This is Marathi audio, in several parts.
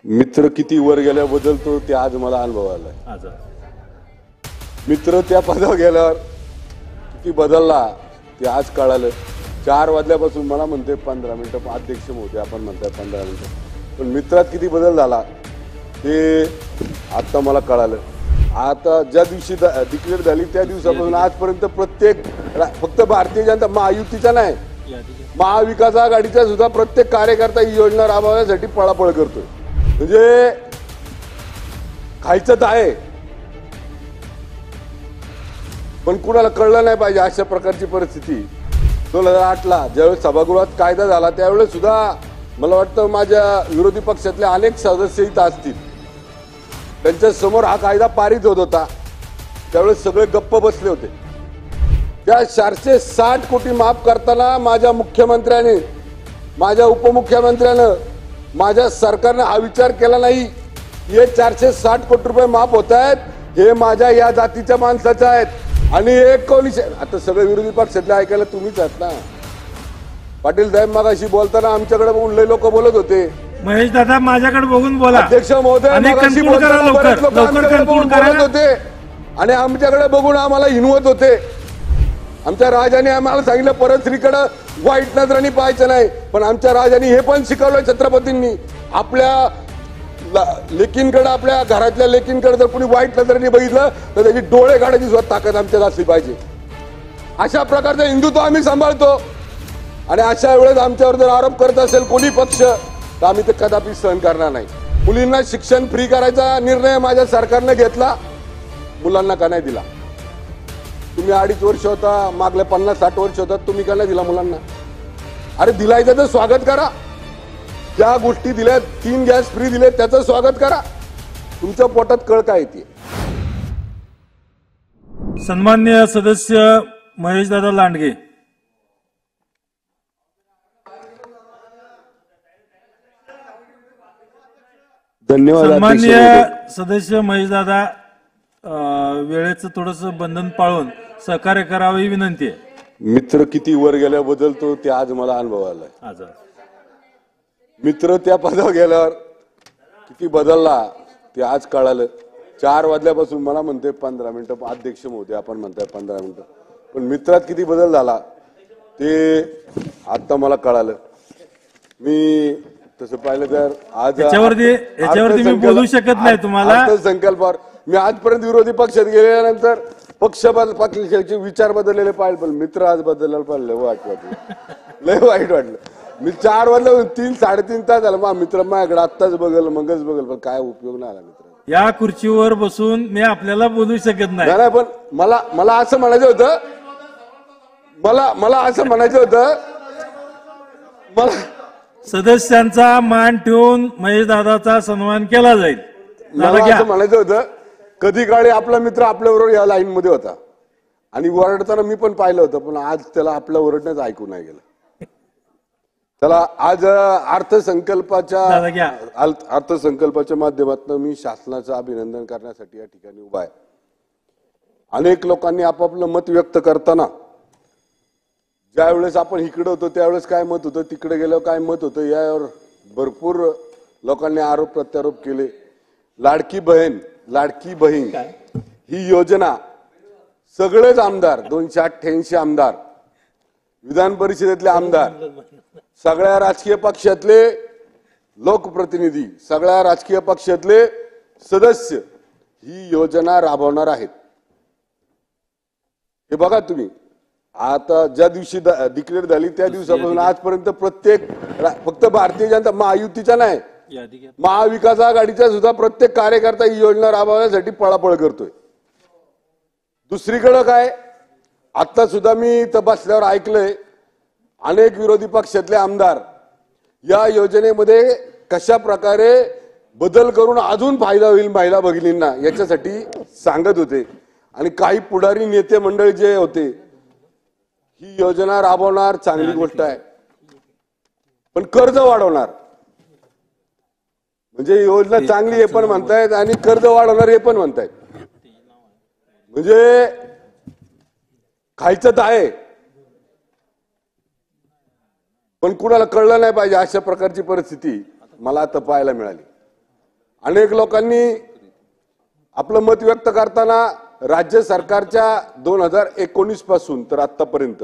मित्र किती वर गेल्या बदलतो ते आज मला अनुभव आलाय। मित्र त्या पदावर गेल्यावर किती बदलला ते आज कळालं। 4 वाजल्यापासून मला म्हणते 15 मिनिटं अध्यक्ष होते, आपण म्हणताय 15 मिनिटं, पण मित्रात किती बदल झाला ते आता मला कळालं। आता ज्या दिवशी डिक्लेअर झाली त्या दिवसापासून आजपर्यंत प्रत्येक फक्त भारतीय जनता महायुतीचा नाही, महाविकास आघाडीचा सुद्धा प्रत्येक कार्यकर्ता ही योजना राबवण्यासाठी पळापळ करतोय। म्हणजे खायचं तर आहे पण कुणाला कळलं नाही पाहिजे अशा प्रकारची परिस्थिती 2008 ला ज्यावेळेस सभागृहात कायदा झाला त्यावेळेस सुद्धा मला वाटतं माझ्या विरोधी पक्षातले अनेक सदस्य इथं असतील, त्यांच्या समोर हा कायदा पारित होत होता, त्यावेळेस सगळे गप्प बसले होते। त्या 460 कोटी माफ करताना माझ्या मुख्यमंत्र्याने, माझ्या उपमुख्यमंत्र्यानं, माझ्या सरकारनं हा विचार केला नाही हे 460 कोटी रुपये माफ होत आहेत, हे माझ्या या जातीच्या माणसाचे आहेत। आणि एक कोणी आता सगळे विरोधी पक्षातले ऐकायला तुम्हीच आहात ना। पाटील साहेब मगाशी बोलताना आमच्याकडे बघून लय लोक बोलत होते, महेश दादा माझ्याकडे बघून बोला। अध्यक्ष महोदय मगाशी बोलताना बरेच लोक आमच्याकडे बघून बोलत होते आणि आमच्याकडे बघून आम्हाला हिनवत होते। आमच्या राजाने आम्हाला सांगितलं परस्त्रीकडे वाईट नजरांनी पाहायचं नाही, पण आमच्या राजाने हे पण शिकवलं छत्रपतींनी, आपल्या लेकींकडे, आपल्या घरातल्या लेकींकडे जर कोणी वाईट नजरेने बघितलं तर त्याची डोळे काढायची सुद्धा ताकद आमच्यात असली पाहिजे। अशा प्रकारचं हिंदुत्व आम्ही सांभाळतो आणि अशा वेळेस आमच्यावर जर आरोप करत असेल कोणी पक्ष तर आम्ही ते कदापि सहन करणार नाही। मुलींना शिक्षण फ्री करायचा निर्णय माझ्या सरकारने घेतला, मुलांना का नाही दिला? तुम्ही 2.5 वर्ष होता, मागल्या 50-60 वर्ष होतात, तुम्ही का नाही दिला मुलांना? अरे दिलायचं तर स्वागत करा। ज्या गोष्टी दिल्या, 3 गॅस फ्री दिले त्याचं स्वागत करा। तुमच्या पोटात कळ काय येते? सन्माननीय सदस्य महेश दादा लांडगे। धन्यवाद। सन्माननीय सदस्य महेश दादा, वेळेचं थोडस बंधन पाळून सहकार्य करावे ही विनंती आहे। मित्र किती वर गेल्या बदलतो ते आज मला अनुभव आलाय। मित्र त्या पदावर गेल्यावर किती बदलला ते आज कळालं। 4 वाजल्यापासून मला म्हणते 15 मिनिटं अध्यक्ष होते, आपण म्हणताय 15 मिनिटं, पण मित्रात किती बदल झाला ते आता मला कळालं। मी तसं पाहिलं तर आज याच्यावरती मी बोलू शकत नाही तुम्हाला। अर्थसंकल्पावर मी आजपर्यंत विरोधी पक्षात गेल्यानंतर पक्षाचे विचार बदललेले पाहिजे, पण मित्र आज बदललेला पाहिजे, लय वाईट वाटलं। मी 4 वाजता 3-3.5 तास झालं मा मित्र माझ्याकडे आत्ताच बघल मगच बघल, पण काय उपयोग नाही आला मित्र। या खुर्चीवर बसून मी आपल्याला बोलू शकत नाही, पण मला असं म्हणायचं होतं, मला असं म्हणायचं होतं, मला सदस्यांचा मान ठेवून महेश दादाचा सन्मान केला जाईल। मला असं म्हणायचं होतं, कधी काळी आपला मित्र आपल्याबरोबर या लाईन मध्ये होता आणि ओरडताना मी पण पाहिलं होतं, पण आज त्याला आपल्या ओरडण्याचं ऐकू नाही गेलं। त्याला आज अर्थसंकल्पाच्या माध्यमातून मी शासनाचं अभिनंदन करण्यासाठी या ठिकाणी उभा आहे। अनेक लोकांनी आपापलं मत व्यक्त करताना ज्या वेळेस आपण इकडे होतो त्यावेळेस काय मत होतं, तिकडे गेल्यावर काय मत होतं, यावर भरपूर लोकांनी आरोप प्रत्यारोप केले। लाडकी बहीण ही योजना सगळेच आमदार, 288 आमदार, विधान परिषदेतले आमदार, सगळ्या राजकीय पक्षातले लोकप्रतिनिधी, सगळ्या राजकीय पक्षातले सदस्य ही योजना राबवणार आहेत। हे बघा तुम्ही, आता ज्या दिवशी डिक्लेअर झाली त्या दिवसापासून आजपर्यंत प्रत्येक फक्त भारतीय जनता महायुतीचा नाही, महाविकास आघाडीचा सुद्धा प्रत्येक कार्यकर्ता ही योजना राबवण्यासाठी पळापळ करतोय। दुसरीकडे काय, आता सुद्धा मी बसल्यावर ऐकलंय अनेक विरोधी पक्षातले आमदार या योजनेमध्ये कशा प्रकारे बदल करून अजून फायदा होईल महिला भगिनींना याच्यासाठी सांगत होते। आणि काही पुढारी नेते मंडळी जे होते ही योजना राबवणार, चांगली गोष्ट आहे, पण कर्ज वाढवणार म्हणजे योजना चांगली हे पण म्हणतायत आणि कर्ज वाढवणार हे पण म्हणतायत। म्हणजे खायचं तर आहे पण कुणाला कळलं नाही पाहिजे अशा प्रकारची परिस्थिती मला आता पाहायला मिळाली। अनेक लोकांनी आपलं मत व्यक्त करताना राज्य सरकारच्या 2019 पासून तर आतापर्यंत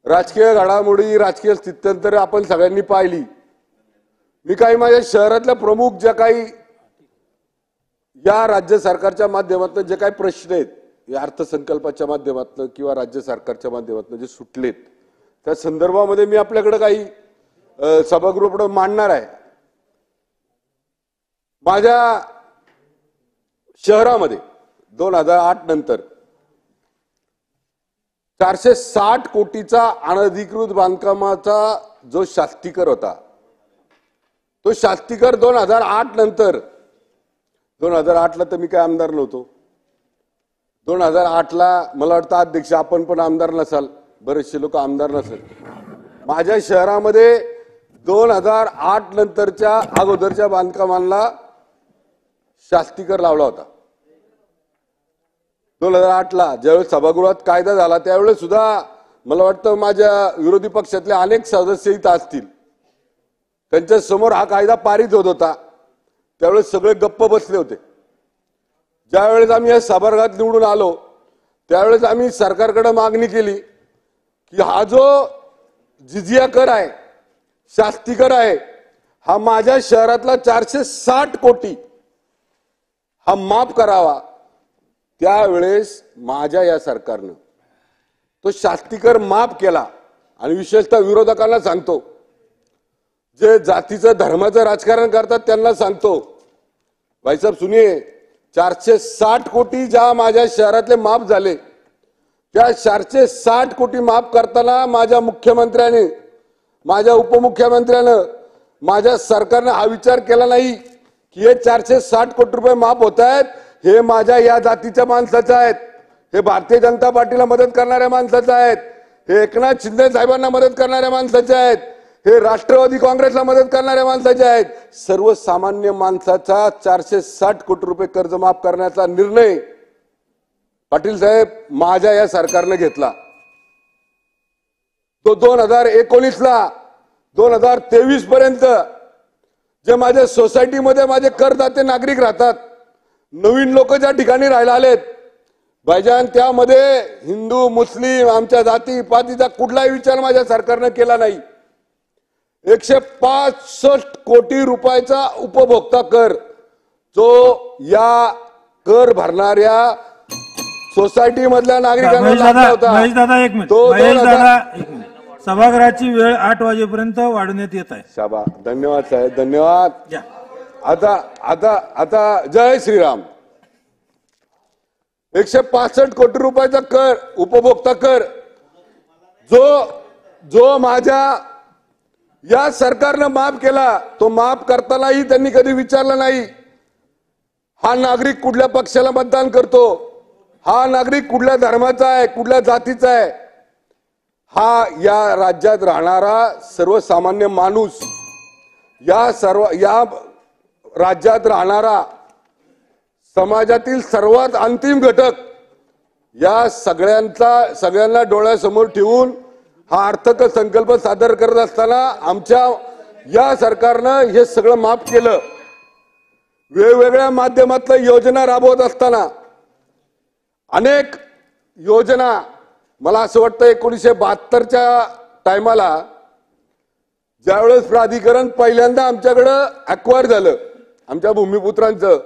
राजकीय घडामोडी, राजकीय स्थित्यंतर आपण सगळ्यांनी पाहिली. मी काही माझ्या शहरातल्या प्रमुख ज्या काही या राज्य सरकारच्या माध्यमातून जे काही प्रश्न आहेत, या अर्थसंकल्पाच्या माध्यमातून किंवा राज्य सरकारच्या माध्यमातून जे सुटलेत, त्या संदर्भामध्ये मी आपल्याकडे काही सभागृहापुढे मांडणार आहे. माझ्या शहरामध्ये 2008 नंतर 460 कोटीचा अनधिकृत बांधकामाचा जो शास्तीकर होता, तो शास्तीकर 2008 नंतर 2008ला तर मी काय आमदार नव्हतो. 2008ला मला वाटतं अध्यक्ष आपण पण आमदार नसाल, बरेचसे लोक आमदार नसेल. माझ्या शहरामध्ये 2008 नंतरच्या अगोदरच्या बांधकामांना शास्तीकर लावला होता. 2008ला ज्यावेळेस सभागृहात कायदा झाला त्यावेळेस सुद्धा मला वाटतं माझ्या विरोधी पक्षातले अनेक सदस्य इथं असतील, त्यांच्या समोर हा कायदा पारित होत होता. त्यावेळेस सगळे गप्प बसले होते. ज्यावेळेस आम्ही या सभागृहात निवडून आलो त्यावेळेस आम्ही सरकारकडे मागणी केली की हा जो जिजिया कर आहे, शास्तीकर आहे, हा माझ्या शहरातला 460 कोटी हा माफ करावा. त्यावेळेस माझ्या या सरकारनं तो शास्तीकर माफ केला. आणि विशेषतः विरोधकांना सांगतो, जे जातीचं धर्माचं राजकारण करतात त्यांना सांगतो, भाईसाहेब सुनिये, 460 कोटी ज्या माझ्या शहरातले माफ झाले, त्या 460 कोटी माफ करताना माझ्या मुख्यमंत्र्याने, माझ्या उपमुख्यमंत्र्यानं, माझ्या सरकारनं हा विचार केला नाही की हे 460 कोटी रुपये माफ होत आहेत, हे माझ्या या जातीच्या माणसाचं आहेत, हे भारतीय जनता पार्टीला मदत करणाऱ्या माणसाचं आहेत, हे एकनाथ शिंदे साहेबांना मदत करणाऱ्या माणसाचे आहेत, हे राष्ट्रवादी काँग्रेसला मदत करणाऱ्या माणसाचे आहेत. सर्वसामान्य माणसाचा 460 कोटी रुपये कर्ज माफ करण्याचा निर्णय पाटील साहेब माझ्या या सरकारने घेतला. तो 2019ला 2023 पर्यंत जे माझ्या सोसायटीमध्ये माझे करदाते नागरिक राहतात, नवीन लोक ज्या ठिकाणी राहायला आलेत, भाईजान त्यामध्ये हिंदू मुस्लिम आमच्या जाती पातीचा कुठलाही विचार माझ्या सरकारने केला नाही. 165 कोटी रुपयाचा उपभोक्ता कर जो या कर भरणाऱ्या सोसायटी मधल्या नागरिकांना लागला होता. महेश दादा एक मिनिट, सभागृहाची वेळ 8 वाजेपर्यंत वाढवण्यात येत आहे. शाबा, धन्यवाद साहेब, धन्यवाद. आता आता आता जय श्रीराम. 165 कोटी रुपयाचा कर, उपभोक्ता कर जो माझ्या या सरकारनं माफ केला, तो माफ करतानाही त्यांनी कधी विचारलं नाही हा नागरिक कुठल्या पक्षाला मतदान करतो, हा नागरिक कुठल्या धर्माचा आहे, कुठल्या जातीचा आहे. हा या राज्यात राहणारा सर्वसामान्य माणूस, या राज्यात राहणारा समाजातील सर्वात अंतिम घटक, या सगळ्यांना डोळ्यासमोर ठेवून हा अर्थसंकल्प सादर करत असताना आमच्या या सरकारनं हे सगळं माफ केलं. वेगवेगळ्या माध्यमातल्या योजना राबवत असताना अनेक योजना, मला असं वाटतं 1972च्या टायमाला ज्यावेळेस प्राधिकरण पहिल्यांदा आमच्याकडं अक्वायर झालं, आमच्या भूमिपुत्रांचं,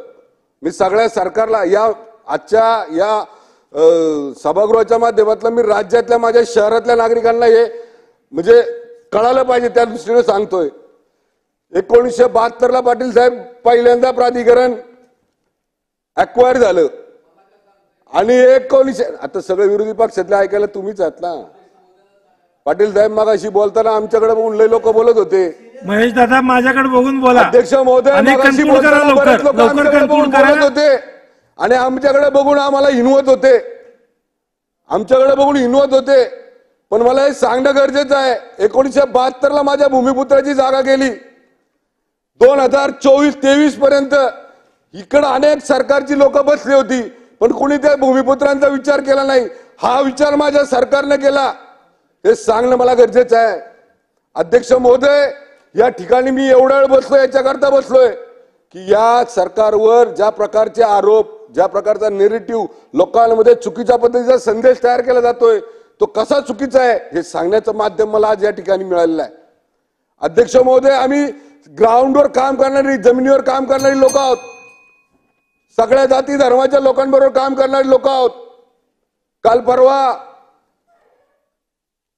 मी सगळ्या सरकारला या आजच्या या सभागृहाच्या माध्यमातून मी राज्यातल्या माझ्या शहरातल्या नागरिकांना हे म्हणजे कळालं पाहिजे त्या दृष्टीने सांगतोय. 1972ला पाटील साहेब पहिल्यांदा प्राधिकरण अक्वायर झालं आणि 19 आता सगळे विरोधी पक्षातले ऐकायला तुम्हीच आहात ना. पाटील साहेब मगाशी बोलताना आमच्याकडे बघून लय लोक बोलत होते. महेश दादा माझ्याकडे बघून बोला. अध्यक्ष महोदय मगाशी बोलताना बरेच लोक आमच्याकडे बघून बोलत होते आणि आमच्याकडे बघून आम्हाला हिनवत होते, आमच्याकडे बघून हिनवत होते. पण मला हे सांगणं गरजेचं आहे, 1972ला माझ्या भूमिपुत्राची जागा गेली. 2024-23 पर्यंत इकडे अनेक सरकारची लोक बसली होती, पण कोणी त्या भूमिपुत्रांचा विचार केला नाही. हा विचार माझ्या सरकारने केला, हे सांगणं मला गरजेचं आहे. अध्यक्ष महोदय, या ठिकाणी मी एवढा वेळ बसलोय याच्याकरता बसलोय की या सरकारवर ज्या प्रकारचे आरोप, ज्या प्रकारचा नेरेटिव्ह लोकांमध्ये चुकीच्या पद्धतीचा संदेश तयार केला जातोय तो कसा चुकीचा आहे हे सांगण्याचं माध्यम मला आज या ठिकाणी मिळालेलं आहे. अध्यक्ष महोदय, आम्ही ग्राउंडवर काम करणारी, जमिनीवर काम करणारी लोक आहोत. सगळ्या जाती धर्माच्या लोकांबरोबर काम करणारी लोक आहोत. काल परवा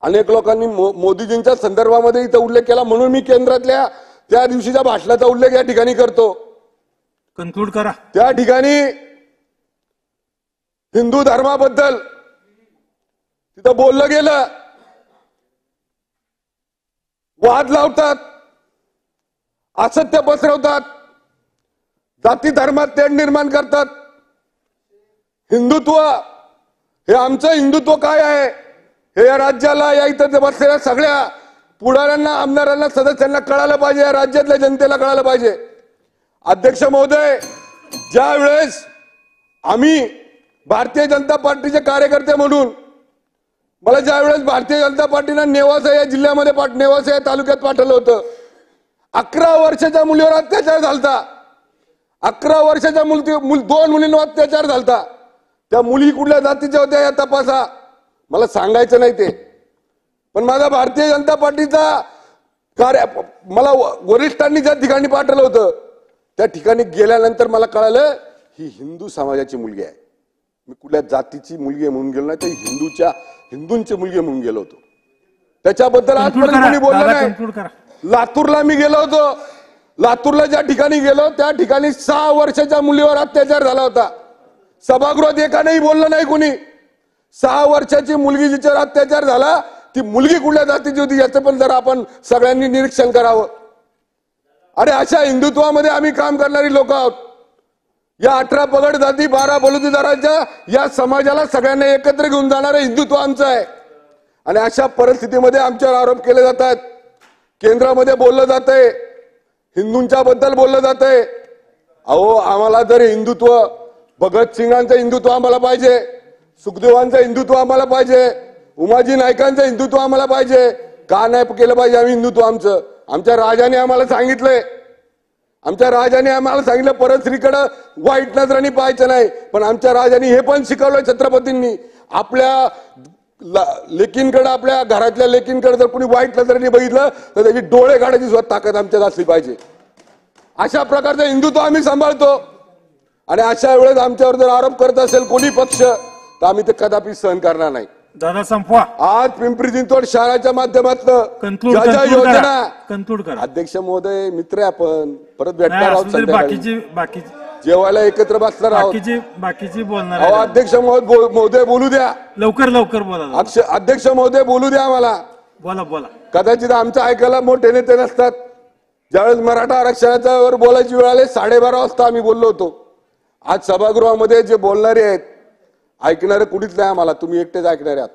अनेक लोकांनी मोदीजींच्या संदर्भामध्ये इथं उल्लेख केला, म्हणून मी केंद्रातल्या त्या दिवशीच्या भाषणाचा उल्लेख या ठिकाणी करतो. कन्क्लूड करा. त्या ठिकाणी हिंदू धर्माबद्दल तिथं बोललं गेलं, वाद लावतात, असत्य पसरवतात, जाती धर्मात तेढ निर्माण करतात. हिंदुत्व हे आमचं हिंदुत्व काय आहे हे या राज्याला, या इथं बसलेल्या सगळ्या पुढाऱ्यांना, आमदारांना, सदस्यांना कळायला पाहिजे, या राज्यातल्या जनतेला कळायला पाहिजे. अध्यक्ष महोदय, ज्या वेळेस आम्ही भारतीय जनता पार्टीचे कार्यकर्ते म्हणून मला ज्या वेळेस भारतीय जनता पार्टीनं नेवासा या जिल्ह्यामध्ये नेवासा या तालुक्यात पाठवलं होतं, 11 वर्षाच्या मुलीवर अत्याचार झालता. 11 वर्षाच्या दोन मुलींवर अत्याचार झालता. त्या मुली कुठल्या जातीच्या होत्या या तपासा, मला सांगायचं नाही ते. पण माझा भारतीय जनता पार्टीचा मला वरिष्ठांनी ज्या ठिकाणी पाठवलं होतं त्या ठिकाणी गेल्यानंतर मला कळालं ही हिंदू समाजाची मुलगी आहे. मी कुठल्या जातीची मुलगी म्हणून गेलो नाही, तर हिंदूंची मुलगी म्हणून गेलो होतो. त्याच्याबद्दल आजपर्यंत कोणी बोललं नाही. लातूरला मी गेलो होतो. लातूरला ज्या ठिकाणी गेलो त्या ठिकाणी 6 वर्षाच्या मुलीवर अत्याचार झाला होता. सभागृहात एकानेही बोललं नाही कोणी. 6 वर्षाची मुलगी जिच्यावर अत्याचार झाला ती मुलगी कुठल्या जातीची होती याचं पण जरा आपण सगळ्यांनी निरीक्षण करावं. अरे अशा हिंदुत्वामध्ये आम्ही काम करणारी लोक आहोत. या 18 पगड जाती, 12 बलुतेदारांच्या या समाजाला सगळ्यांना एकत्र घेऊन जाणारं हिंदुत्व आमचं आहे. आणि अशा परिस्थितीमध्ये आमच्यावर आरोप केले जातात. केंद्रामध्ये बोललं जातंय, हिंदूंच्या बद्दल बोललं जातंय. अहो, आम्हाला जर हिंदुत्व, भगतसिंगांचं हिंदुत्व आम्हाला पाहिजे, सुखदेवांचं हिंदुत्व आम्हाला पाहिजे, उमाजी नायकांचं हिंदुत्व आम्हाला पाहिजे. का नाही केलं पाहिजे आम्ही हिंदुत्व आमचं? आमच्या राजाने आम्हाला सांगितलंय, आमच्या राजाने आम्हाला सांगितलं परस्त्रीकडे वाईट नजराने पाहायचं नाही. पण आमच्या राजाने हे पण शिकवलंय, छत्रपतींनी, आपल्या लेकींकडे, आपल्या घरातल्या लेकींकडे जर कोणी वाईट नजरेने बघितलं तर त्याची डोळे काढायची सुद्धा ताकद आमच्यात असली पाहिजे. अशा प्रकारचं हिंदुत्व आम्ही सांभाळतो. आणि अशा वेळेस आमच्यावर जर आरोप करत असेल कोणी पक्ष तर आम्ही ते कदापि सहन करणार नाही. दादा संपवा. आज पिंपरी चिंचवड शहराच्या माध्यमातून ज्या ज्या योजना, कन्क्लूड करा. अध्यक्ष महोदय, मित्र आहे आपण, परत भेटणार आहोत संध्याकाळी, बाकी जेवायला एकत्र बसणार आहोत. बाकीची बोलणार. अध्यक्ष महोदय बोलू द्या, लवकर बोला. अध्यक्ष महोदय बोलू द्या मला. बोला. कदाचित आमचं ऐकायला मोठे नेते नसतात. ज्यावेळेस मराठा आरक्षणाच्या वर बोलायची वेळ आली 12:30 वाजता आम्ही बोललो होतो. आज सभागृहामध्ये जे बोलणारे आहेत, ऐकणारे कुणीच नाही आम्हाला, तुम्ही एकटेच ऐकणारे आहात.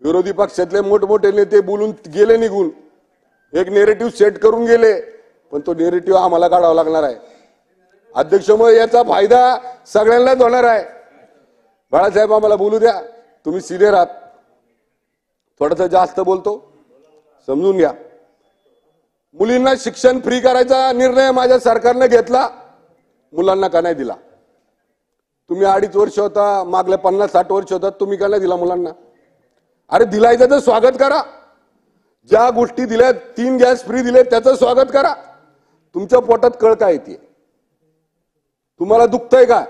विरोधी पक्षातले मोठमोठे नेते बोलून गेले निघून, एक नेरेटिव्ह सेट करून गेले, पण तो नेरेटिव्ह आम्हाला काढावा लागणार आहे. अध्यक्ष महोदय, याचा फायदा सगळ्यांनाच होणार आहे. बाळासाहेब आम्हाला बोलू द्या, तुम्ही सिनियर आहात, थोडंसं जास्त बोलतो, समजून घ्या. मुलींना शिक्षण फ्री करायचा निर्णय माझ्या सरकारने घेतला, मुलांना का नाही दिला? तुम्ही 2.5 वर्ष होता, मागल्या 50-60 वर्ष होतात, तुम्ही का नाही दिला मुलांना? अरे दिलायचं तर स्वागत करा. ज्या गोष्टी दिल्या, 3 गॅस फ्री दिले त्याचं स्वागत करा. तुमच्या पोटात कळ काय येते? तुम्हाला दुखतंय का?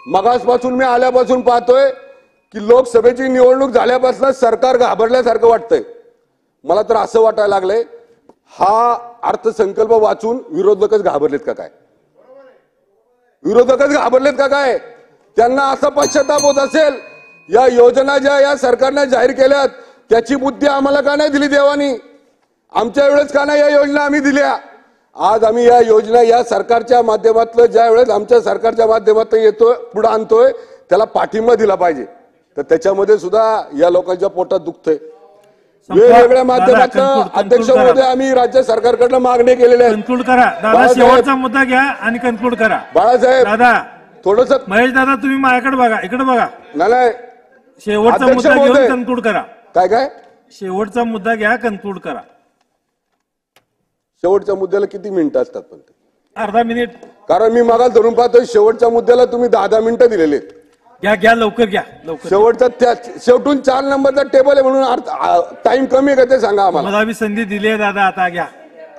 मगासपासून मी आल्यापासून पाहतोय की लोकसभेची निवडणूक झाल्यापासून सरकार घाबरल्यासारखं वाटतंय. मला तर असं वाटायला लागलंय हा अर्थसंकल्प वाचून विरोधकच घाबरलेत का काय? विरोधकच घाबरलेत का काय? त्यांना असा पश्चाताप होत असेल, या योजना ज्या या सरकारने जाहीर केल्यात त्याची बुद्धी आम्हाला का नाही दिली देवानी? आमच्या वेळेस का नाही या योजना आम्ही दिल्या? आज आम्ही या योजना या सरकारच्या माध्यमातून ज्या वेळेस आमच्या सरकारच्या माध्यमातून येतोय, पुढे आणतोय, त्याला पाठिंबा दिला पाहिजे. तर त्याच्यामध्ये सुद्धा या लोकांच्या पोटात दुखतंय. वेगवेगळ्या माध्यमातून अध्यक्ष महोदय आम्ही राज्य सरकारकडनं मागणी केलेल्या आहेत. कन्क्लूड करा दादा, शेवटचा मुद्दा घ्या आणि कन्क्लूड करा. बाळासाहेब दादा, थोडस महेश दादा तुम्ही माझ्याकडे बघा, इकडे बघा. नाही, शेवटचा मुद्दा घेऊन कन्क्लूड करा. काय? शेवटचा मुद्दा घ्या, कन्क्लूड करा. शेवटच्या मुद्द्याला किती मिनिटं असतात पण ते? अर्धा मिनिट कारण मी मागास धरून पाहतोय शेवटच्या मुद्द्याला तुम्ही 10 मिनिटं दिलेले आहेत. घ्या लवकर घ्या लवकर. शेवटचा शेवटून 4 नंबरचा टेबल आहे म्हणून टाइम कमी आहे का ते सांगा आम्हाला. मला बी संधी दिली आहे दादा, आता घ्या.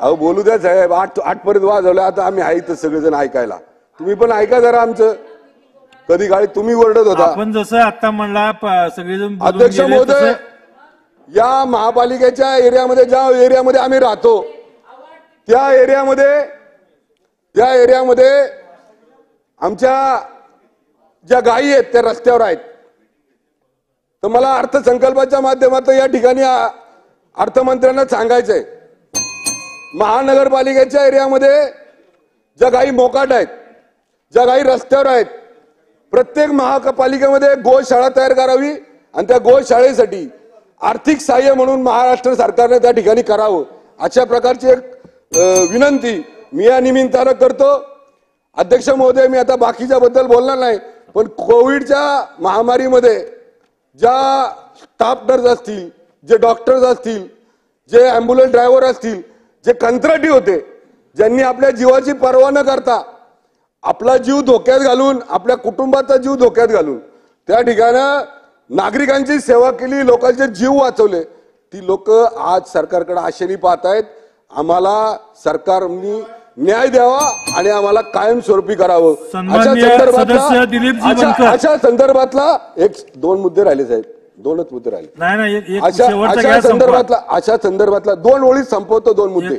अहो बोलू द्या साहेब, 8 पर्यंत वाजवलं, आता आम्ही आहे इथं सगळेजण ऐकायला. तुम्ही पण ऐका जरा आमचं. कधी गाडी तुम्ही ओरडत होता. आपण जसं आता म्हणला सगळेजण बोलून अध्यक्ष गेले महोदय, तसं. या महापालिकेच्या एरियामध्ये ज्या एरियामध्ये आम्ही राहतो त्या एरियामध्ये आमच्या ज्या गायी आहेत त्या रस्त्यावर आहेत. तर मला अर्थसंकल्पाच्या माध्यमातून या ठिकाणी अर्थमंत्र्यांना सांगायचंय, महानगरपालिकेच्या एरियामध्ये ज्या गायी मोकाट आहेत, ज्या गायी रस्त्यावर आहेत, प्रत्येक महापालिकेमध्ये गोशाळा तयार करावी आणि त्या गोशाळेसाठी आर्थिक सहाय्य म्हणून महाराष्ट्र सरकारने त्या ठिकाणी करावं, अशा प्रकारची एक विनंती मी या निमित्तानं करतो. अध्यक्ष महोदय, मी आता बाकीच्या बद्दल बोलणार नाही, पण कोविडच्या महामारीमध्ये ज्या स्टाफ नर्स असतील, जे डॉक्टर्स असतील, जे अँब्युलन्स ड्रायव्हर असतील, जे कंत्राटी होते, ज्यांनी आपल्या जीवाची पर्वा न करता आपला जीव धोक्यात घालून, आपल्या कुटुंबाचा जीव धोक्यात घालून त्या ठिकाणी नागरिकांची सेवा केली, लोकांचे जीव वाचवले, ती लोक आज सरकारकडे आशेने पाहत आहेत. आम्हाला सरकारनी न्याय द्यावा आणि आम्हाला कायमस्वरूपी करावं. अशा संदर्भातला 1-2 मुद्दे राहिले साहेब, 2च मुद्दे राहिले. अशा संदर्भातला 2 ओळीत संपवतो 2 मुद्दे.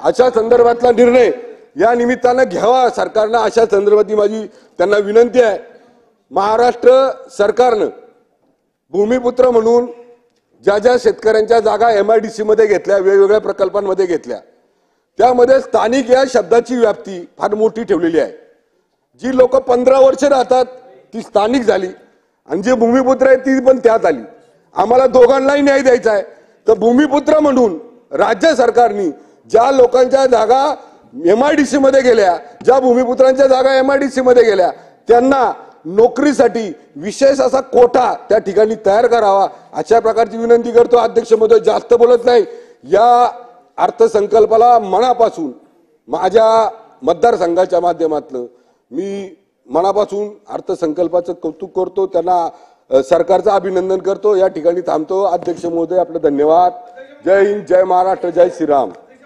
अशा संदर्भातला निर्णय या निमित्तानं घ्यावा सरकारनं, अशा संदर्भातली माझी त्यांना विनंती आहे. महाराष्ट्र सरकारनं भूमिपुत्र म्हणून ज्या शेतकऱ्यांच्या जागा MIDC मध्ये घेतल्या, वेगवेगळ्या प्रकल्पांमध्ये घेतल्या, त्यामध्ये स्थानिक या शब्दाची व्याप्ती फार मोठी ठेवलेली आहे. जी लोक 15 वर्ष राहतात ती स्थानिक झाली आणि जे भूमिपुत्र आहेत ती पण त्यात आली. आम्हाला दोघांनाही न्याय द्यायचा आहे. तर भूमिपुत्र म्हणून राज्य सरकारने ज्या लोकांच्या जागा MIDC मध्ये गेल्या, ज्या भूमिपुत्रांच्या जागा MIDC मध्ये गेल्या, त्यांना नोकरीसाठी विशेष असा कोटा त्या ठिकाणी तयार करावा, अशा प्रकारची विनंती करतो. अध्यक्ष महोदय, जास्त बोलत नाही. या अर्थसंकल्पाला मनापासून माझ्या मतदारसंघाच्या माध्यमातून मी मनापासून अर्थसंकल्पाचं कौतुक करतो, त्यांना सरकारचं अभिनंदन करतो. या ठिकाणी थांबतो. अध्यक्ष महोदय, आपलं धन्यवाद. जय हिंद, जय महाराष्ट्र, जय श्रीराम.